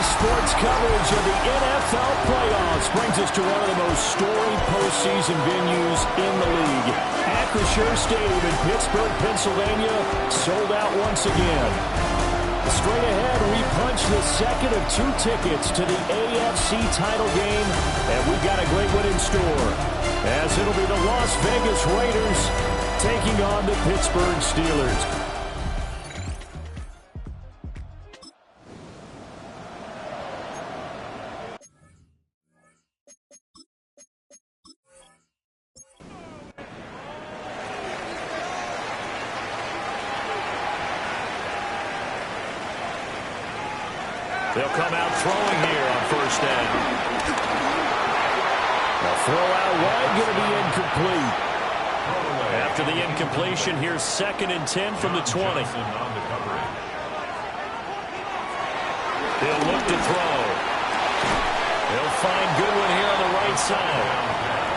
Sports coverage of the NFL playoffs brings us to one of the most storied postseason venues in the league. Acrisure Stadium in Pittsburgh, Pennsylvania, sold out once again. Straight ahead, we punch the second of two tickets to the AFC title game, and we've got a great one in store, as it'll be the Las Vegas Raiders taking on the Pittsburgh Steelers. They'll come out throwing here on first down. A throw out wide, going to be incomplete. After the incompletion, here's 2nd and 10 from the 20. They'll look to throw. They'll find Goodwin here on the right side.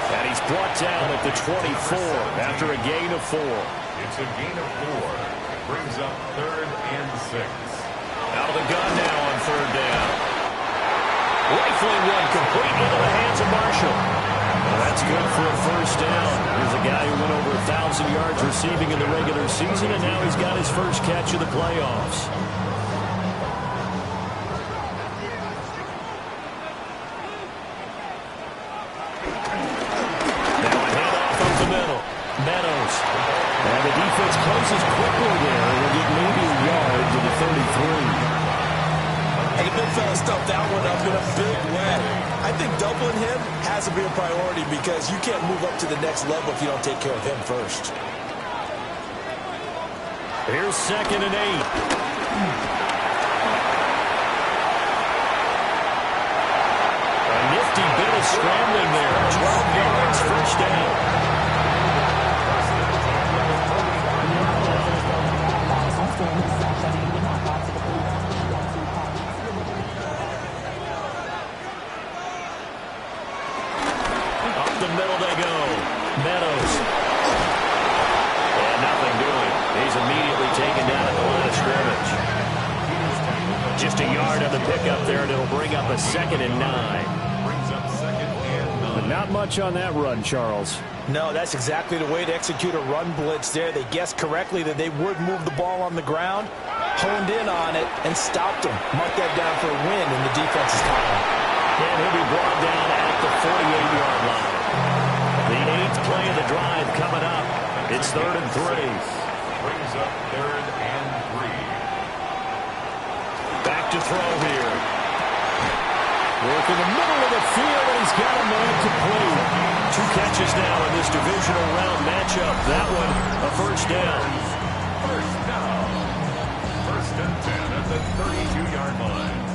And he's brought down at the 24 after a gain of 4. It's a gain of 4. Brings up 3rd and 6. Out of the gun now on 3rd down. Rifling one complete into the hands of Marshall. Well, that's good for a first down. Here's a guy who went over 1,000 yards receiving in the regular season, and now he's got his first catch of the playoffs. Now a handoff over the middle. Meadows. And the defense closes quickly there. It'll get maybe a yard to the 33. And the big fella stuffed that one up in a big way. I think doubling him has to be a priority because you can't move up to the next level if you don't take care of him first. Here's 2nd and 8. A nifty bit of scrambling there. 12 yards, first down. Meadows. And nothing doing. He's immediately taken down at the line of scrimmage. Just a yard on the pickup there, and it'll bring up a 2nd and 9. Brings up 2nd and 9. But not much on that run, Charles. No, that's exactly the way to execute a run blitz there. They guessed correctly that they would move the ball on the ground, honed in on it, and stopped them. Mark that down for a win in the defense's column. And he'll be brought down at the 48-yard line. The 8th play of the drive coming up. It's 3rd and 3. Brings up 3rd and 3. Back to throw here. Work in the middle of the field, and he's got a man complete. 2 catches now in this divisional round matchup. That one, a first down. First down. 1st and 10 at the 32-yard line.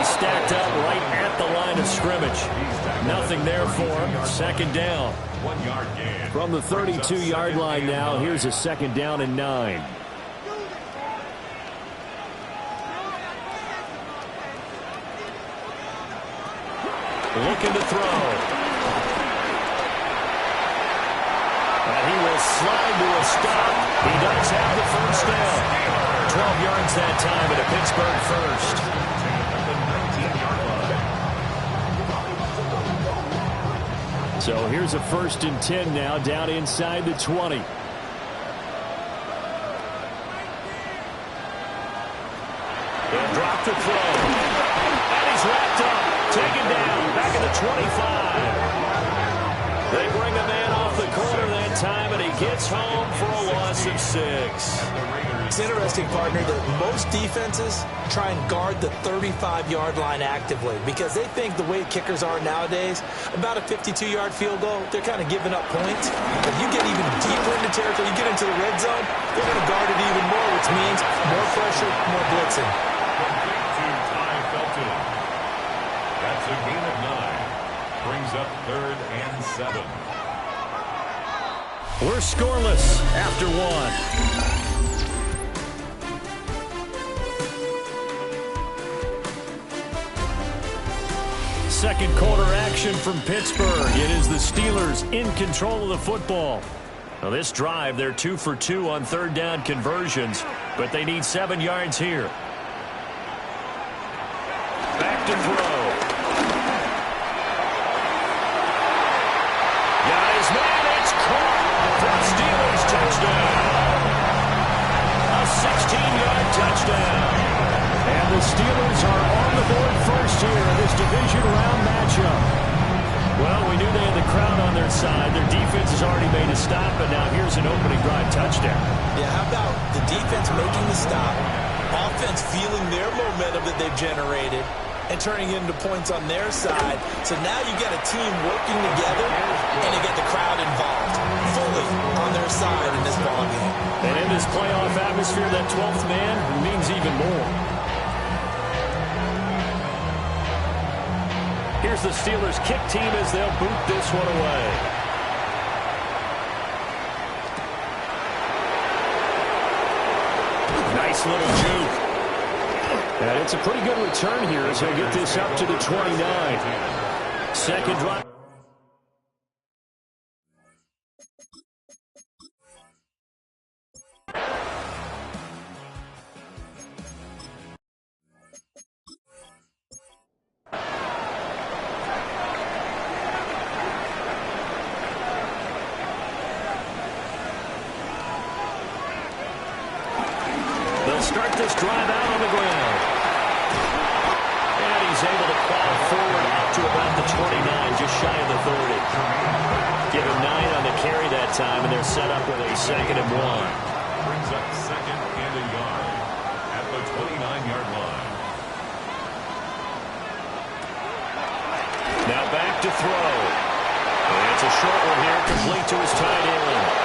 Stacked up right at the line of scrimmage. Nothing there for him. 2nd down. 1 yard gain. From the 32-yard line now, here's a 2nd down and 9. Looking to throw. And he will slide to a stop. He does have the first down. 12 yards that time at a Pittsburgh first. So here's a 1st and 10 now, down inside the 20. They'll drop to throw. And he's wrapped up, taken down, back at the 25. They bring a man off the corner that time, and he gets home for a loss of 6. It's interesting, partner, that most defenses try and guard the 35-yard line actively because they think the way kickers are nowadays, about a 52-yard field goal, they're kind of giving up points. If you get even deeper into territory, you get into the red zone, they're going to guard it even more, which means more pressure, more blitzing. That's a gain of 9. Brings up 3rd and 7. We're scoreless after 1. second quarter action from Pittsburgh. It is the Steelers in control of the football. Now this drive, they're 2 for 2 on third down conversions, but they need 7 yards here. Back to throw. Got his man, it's caught for a Steelers touchdown. A 16-yard touchdown. And the Steelers are on the board first here in this division round matchup. Well, we knew they had the crowd on their side. Their defense has already made a stop, and now here's an opening drive touchdown. Yeah, how about the defense making the stop, offense feeling their momentum that they've generated, and turning it into points on their side. So now you get a team working together, and you get the crowd involved fully on their side in this ballgame. And in this playoff atmosphere, that 12th man means even more. Here's the Steelers kick team as they'll boot this one away. Nice little juke. And it's a pretty good return here as he'll get this up to the 29. Second drive. Start this drive out on the ground. And he's able to plow forward out to about the 29, just shy of the 30. Give him 9 on the carry that time, and they're set up with a 2nd and 1. Brings up 2nd and a yard at the 29-yard line. Now back to throw. And it's a short one here, complete to his tight end.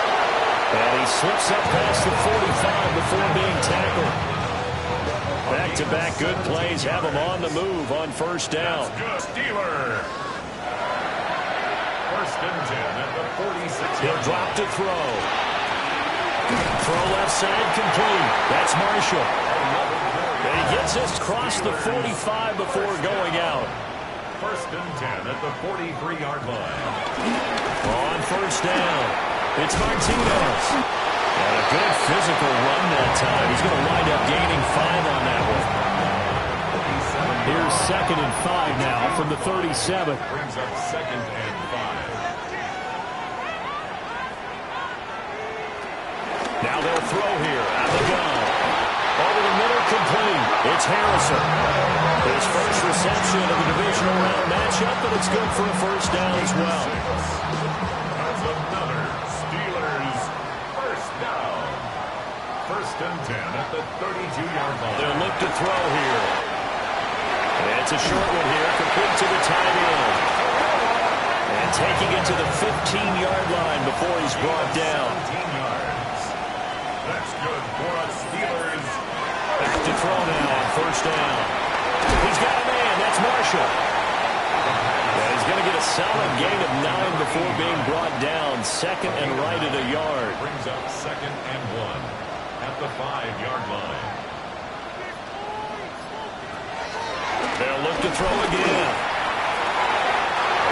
And he slips up past the 45 before being tackled. Back-to-back good plays have him on the move on first down. That's good. Steeler. 1st and 10 at the 46. He'll drop to throw. Throw left side complete. That's Marshall. And he gets us across the 45 before going out. 1st and 10 at the 43-yard line. On first down. It's Martinez. And a good physical run that time. He's going to wind up gaining 5 on that one. Here's 2nd and 5 now from the 37. Brings up 2nd and 5. Now they'll throw here out of the gun. Over the middle, complete. It's Harrison. His first reception of the divisional round matchup, but it's good for a first down as well. That's another Steelers first down. 1st and 10 at the 32-yard line. They'll look to throw here. And it's a short one here, complete to the tight end. And taking it to the 15-yard line before he's brought down. 17 yards. That's good for a Steelers. Back to throw now on first down. He's got a man. That's Marshall. And he's going to get a solid gain of 9 before being brought down. 2nd and right at a yard. Brings up 2nd and 1 at the 5-yard line. They'll look to throw again.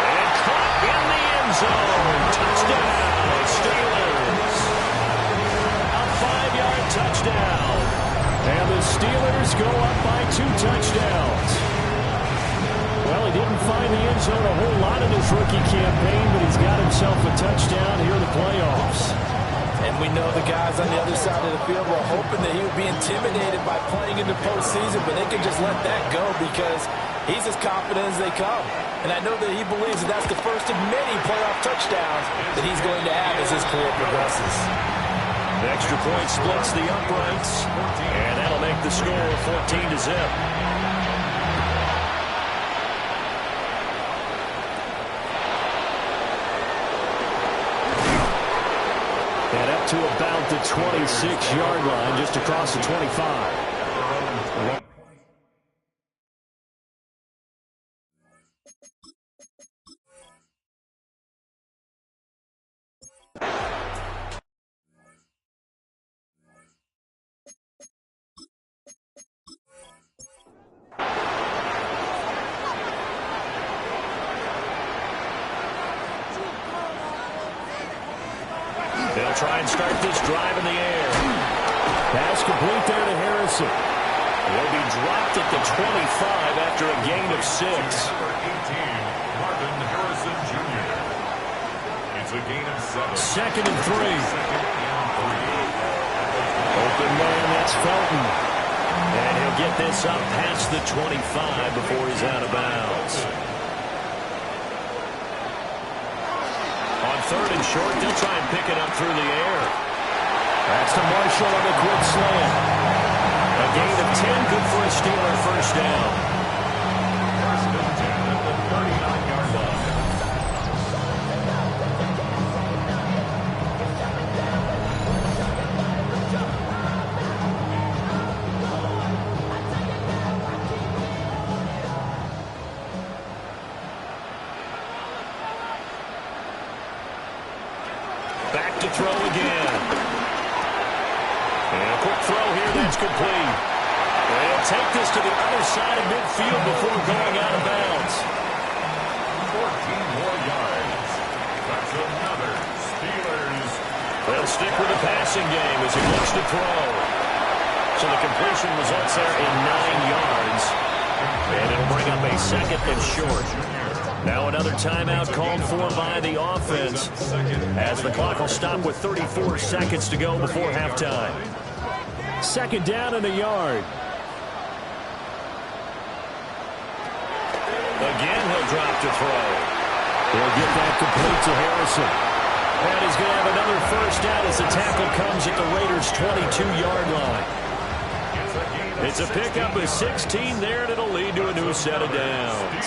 And caught in the end zone. Touchdown, Steelers. A 5-yard touchdown. And the Steelers go up by 2 touchdowns. Well, he didn't find the end zone a whole lot in his rookie campaign, but he's got himself a touchdown here in the playoffs. And we know the guys on the other side of the field were hoping that he would be intimidated by playing in the postseason, but they can just let that go because he's as confident as they come. And I know that he believes that that's the first of many playoff touchdowns that he's going to have as his career progresses. The extra point splits the uprights, and that'll make the score 14-0. And up to about the 26-yard line, just across the 25. start this drive in the air. Pass complete there to Harrison. Will be dropped at the 25 after a gain of 6. Number 18, Marvin Harrison Jr. It's a gain of 7. Second and 3. Open man, that's Felton. And he'll get this up past the 25 before he's out of bounds. On third and short, they'll try and pick it up through the air. That's to Marshall on the quick slant. A gain of 10, good for a Steeler first down. First and 10 at the 39-yard line. Back to throw again. And a quick throw here, that's complete. They'll take this to the other side of midfield before going out of bounds. 14 more yards. That's another Steelers. They'll stick with the passing game as he looks to throw. So the completion results there in 9 yards. And it'll bring up a second and short. Now another timeout called for by the offense as the clock will stop with 34 seconds to go before halftime. Second down and a yard. Again, he'll drop to throw. He'll get that complete to Harrison. And he's going to have another first down as the tackle comes at the Raiders' 22-yard line. It's a pickup of 16 there, and it'll lead to a new set of downs.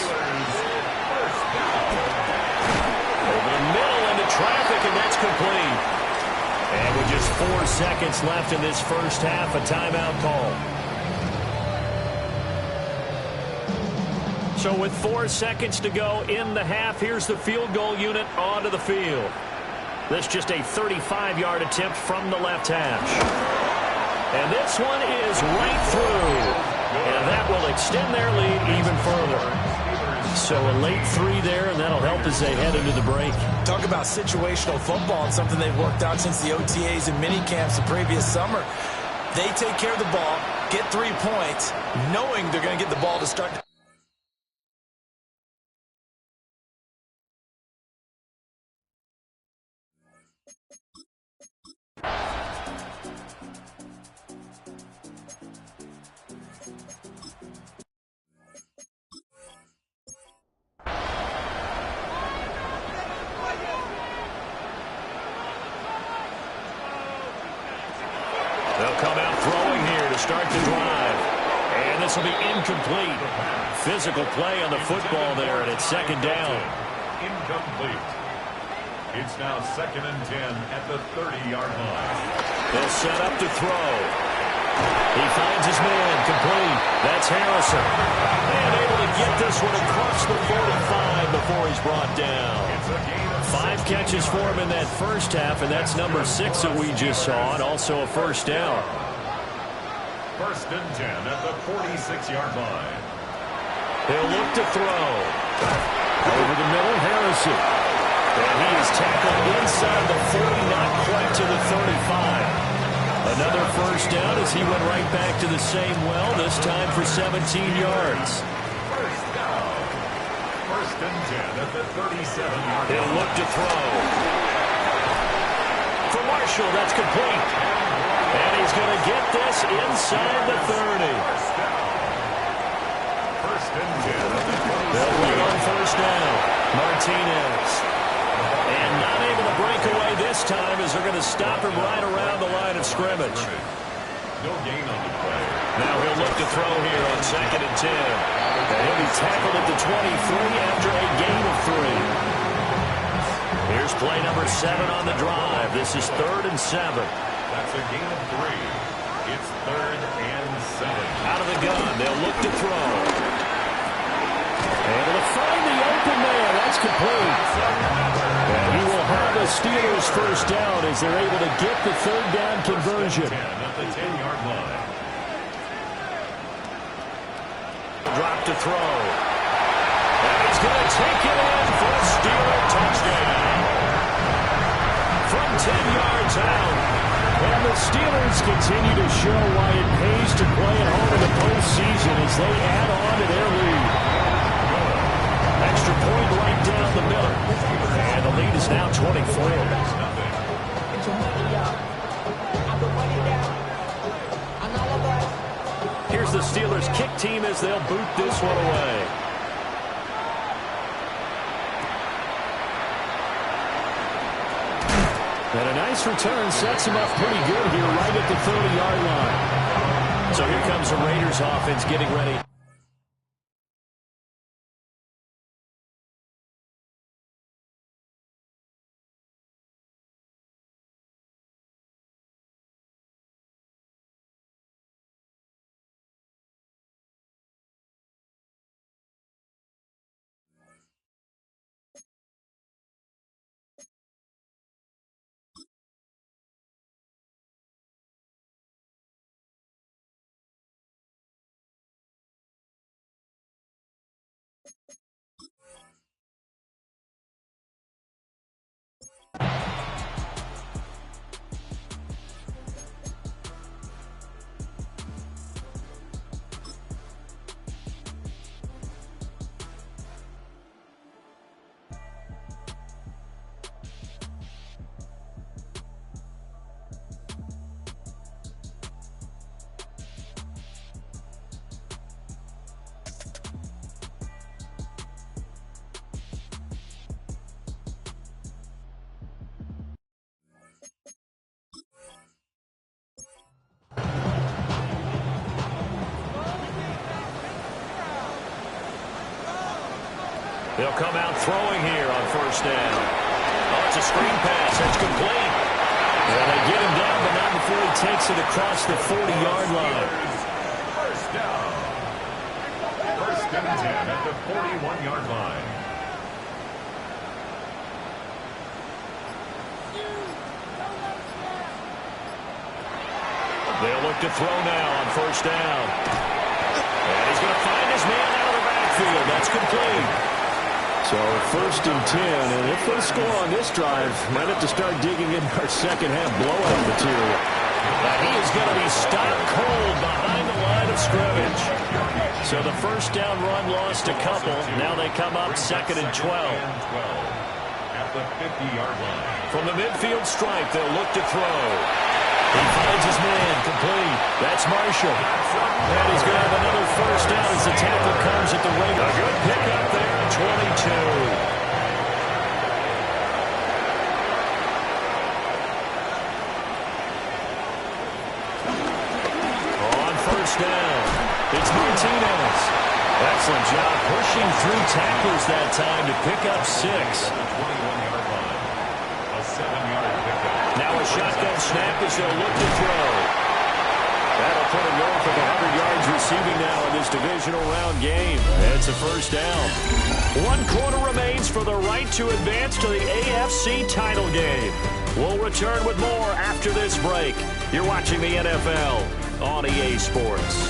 Over the middle into traffic, and that's complete. And with just 4 seconds left in this first half, a timeout call. So with 4 seconds to go in the half, here's the field goal unit onto the field. This just a 35-yard attempt from the left hash. And this one is right through. And that will extend their lead even further. So a late 3 there, and that'll help as they head into the break. Talk about situational football and something they've worked out since the OTAs and mini camps the previous summer. They take care of the ball, get 3 points, knowing they're going to get the ball to start. They'll come out throwing here to start the drive. And this will be incomplete. Physical play on the football there, and it's second down. Incomplete. It's now second and 10 at the 30-yard line. They'll set up to throw. He finds his man, complete. That's Harrison. And able to get this one across the 45 before he's brought down. 5 catches for him in that first half, and that's number 6 that we just saw, and also a first down. First and 10 at the 46-yard line. He'll look to throw. Over the middle, Harrison. And he is tackled inside the 40, not quite to the 35. Another first down as he went right back to the same well, this time for 17 yards. First down. First and 10 at the 37-yard line. He'll look to throw. For Marshall, that's complete. And he's going to get this inside the 30. First and 10 at the 37. They'll win on first down. Martinez. And not able to break away this time as they're going to stop him right around the line of scrimmage. No gain on the play. Now he'll look to throw here on second and 10. And he'll be tackled at the 23 after a gain of 3. Here's play number 7 on the drive. This is third and 7. That's a gain of 3. It's third and 7. Out of the gun, they'll look to throw. Able to find the open man. That's complete. And he will have the Steelers first down as they're able to get the third down conversion. 10 at the 10-yard line. Drop to throw. And he's going to take it in for a Steeler touchdown. From 10 yards out. And the Steelers continue to show why it pays to play at home in the postseason as they add on to their lead. Extra point right down the middle. And the lead is now 24. Here's the Steelers kick team as they'll boot this one away. And a nice return sets him up pretty good here right at the 30-yard line. So here comes the Raiders offense getting ready. They'll come out throwing here on first down. Oh, it's a screen pass. It's complete. And they get him down, but not before he takes it across the 40-yard line. First down. First and 10 at the 41-yard line. They'll look to throw now on first down. And he's going to find his man out of the backfield. That's complete. So first and 10, and if they score on this drive, might have to start digging in our second half blowout material. He is going to be stopped cold behind the line of scrimmage. So the first down run lost a couple. Now they come up second and 12. At the 50-yard line. From the midfield stripe, they'll look to throw. He finds his man, complete. That's Marshall. And he's going to have another first down as the tackle comes at the ring. A good pickup there at 22. On first down, it's Martinez. Excellent job pushing through tackles that time to pick up 6. 21-yard line. A 7-yard pickup. Now a shotgun snap as they'll look to throw. That'll put him north of 100 yards receiving now in this divisional round game. It's a first down. 1 quarter remains for the right to advance to the AFC title game. We'll return with more after this break. You're watching the NFL on EA Sports.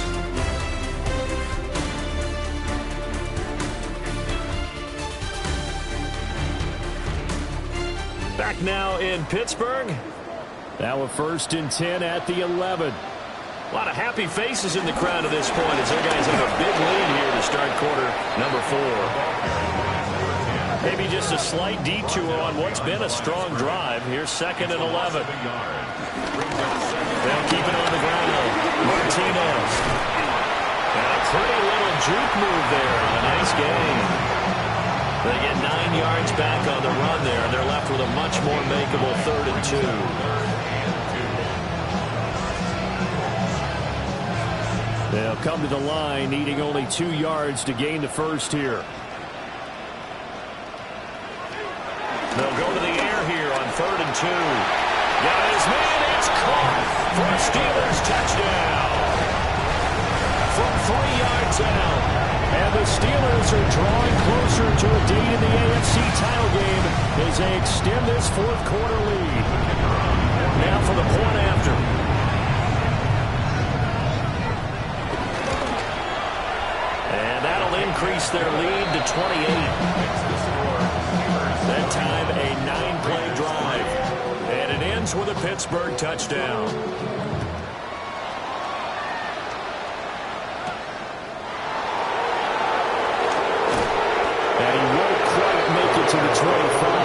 Back now in Pittsburgh. Now a first and 10 at the 11. A lot of happy faces in the crowd at this point as their guys have a big lead here to start quarter number 4. Maybe just a slight detour on what's been a strong drive. Here's second and 11. They'll keep it on the ground. Martinez. And a pretty little juke move there on a nice game. They get 9 yards back on the run there, and they're left with a much more makeable 3rd and 2. They'll come to the line, needing only 2 yards to gain the first here. They'll go to the air here on 3rd and 2. Got his man, it's caught for a Steelers touchdown. From 3 yards out. And the Steelers are drawing closer to a date in the AFC title game as they extend this 4th quarter lead. Now for the point after. And that'll increase their lead to 28. That time a 9-play drive. And an ends with a Pittsburgh touchdown. And he won't quite make it to the 25.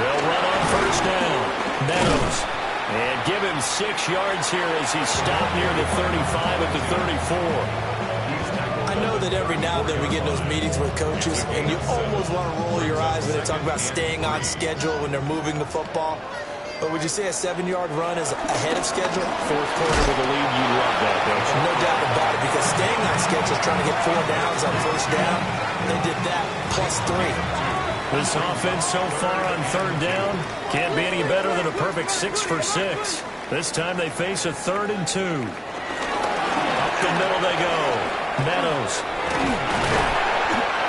They'll run on first down. Meadows. And give him 6 yards here as he stopped near the 35 at the 34. I know that every now and then we get in those meetings with coaches, and you almost want to roll your eyes when they talk about staying on schedule when they're moving the football. But would you say a 7-yard run is ahead of schedule? Fourth quarter with the lead, you love that, don't you? No doubt about it, because staying on schedule is trying to get 4 downs on first down. They did that plus 3. This offense so far on third down can't be any better than a perfect 6 for 6. This time they face a 3rd and 2. Up the middle they go. Meadows.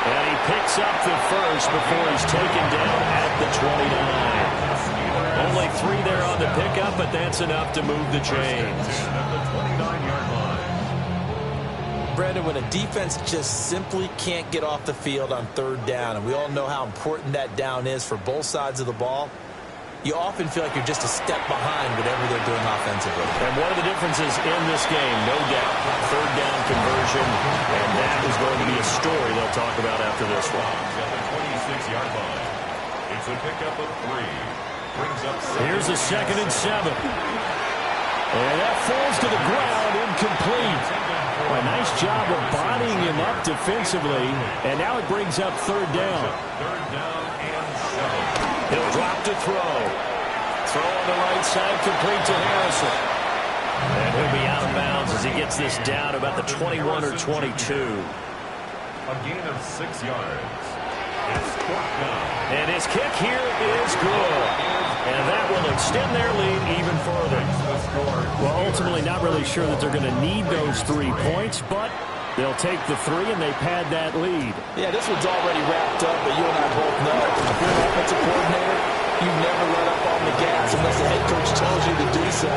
And he picks up the first before he's taken down at the 29. Only 3 there on the pickup, but that's enough to move the chains. At the 29-yard line. Brandon, when a defense just simply can't get off the field on third down, and we all know how important that down is for both sides of the ball, you often feel like you're just a step behind whatever they're doing offensively. And one of the differences in this game, no doubt, third down conversion, and that is going to be a story they'll talk about after this one. At the 26-yard line. It's a pickup of 3. Brings up 7. Here's a 2nd and 7. And that falls to the ground, incomplete. A nice job of bodying him up defensively, and now it brings up third down. Third down and 7. He'll drop to throw. Throw on the right side, complete to Harrison. And he'll be out of bounds as he gets this down about the 21 or 22. A gain of 6 yards. It's 4th down. And his kick here is good. And that will extend their lead even further. Well, ultimately not really sure that they're going to need those 3 points, but they'll take the 3 and they pad that lead. Yeah, this one's already wrapped up, but you and I both know if you're an offensive coordinator, you never let up on the gas unless the head coach tells you to do so.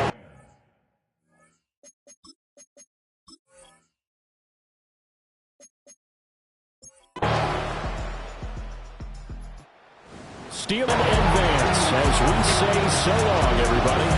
Steal and advance as we say so long, everybody.